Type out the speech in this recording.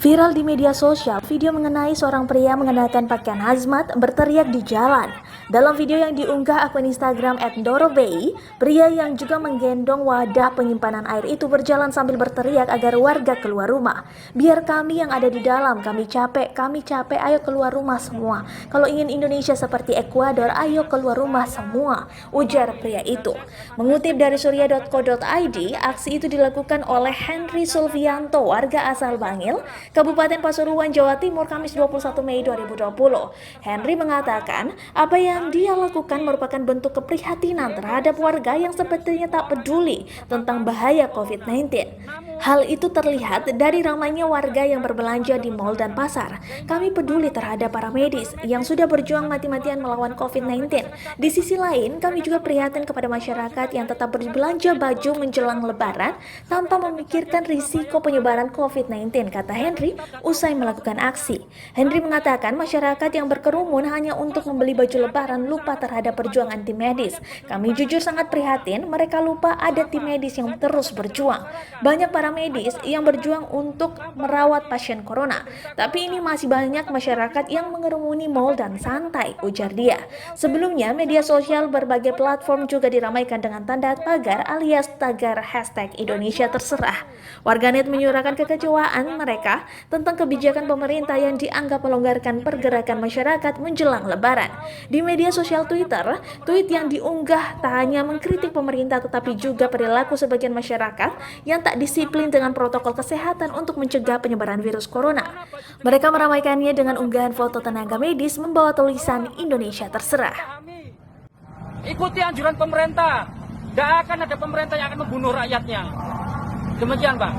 Viral di media sosial, video mengenai seorang pria mengenakan pakaian hazmat berteriak di jalan. Dalam video yang diunggah akun Instagram @dorobei, pria yang juga menggendong wadah penyimpanan air itu berjalan sambil berteriak agar warga keluar rumah. Biar kami yang ada di dalam, kami capek, ayo keluar rumah semua. Kalau ingin Indonesia seperti Ekuador, ayo keluar rumah semua, ujar pria itu. Mengutip dari surya.co.id, aksi itu dilakukan oleh Henry Sulfianto, warga asal Bangil, Kabupaten Pasuruan, Jawa Timur, Kamis 21 Mei 2020. Henry mengatakan, apa yang dia lakukan merupakan bentuk keprihatinan terhadap warga yang sepertinya tak peduli tentang bahaya COVID-19. Hal itu terlihat dari ramainya warga yang berbelanja di mal dan pasar. Kami peduli terhadap para medis yang sudah berjuang mati-matian melawan COVID-19. Di sisi lain, kami juga prihatin kepada masyarakat yang tetap berbelanja baju menjelang Lebaran tanpa memikirkan risiko penyebaran COVID-19, kata Henry usai melakukan aksi. Henry mengatakan masyarakat yang berkerumun hanya untuk membeli baju Lebaran lupa terhadap perjuangan tim medis. Kami jujur sangat prihatin, mereka lupa ada tim medis yang terus berjuang. Banyak para medis yang berjuang untuk merawat pasien corona, tapi ini masih banyak masyarakat yang mengerumuni mal dan santai, ujar dia. Sebelumnya, media sosial berbagai platform juga diramaikan dengan tanda tagar alias tagar hashtag Indonesia Terserah. Warganet menyuarakan kekecewaan mereka tentang kebijakan pemerintah yang dianggap melonggarkan pergerakan masyarakat menjelang Lebaran. Di media sosial Twitter, tweet yang diunggah tak hanya mengkritik pemerintah tetapi juga perilaku sebagian masyarakat yang tak disiplin dengan protokol kesehatan untuk mencegah penyebaran virus corona. Mereka meramaikannya dengan unggahan foto tenaga medis membawa tulisan Indonesia Terserah. Ikuti anjuran pemerintah, tidak akan ada pemerintah yang akan membunuh rakyatnya. Demikian, Bang.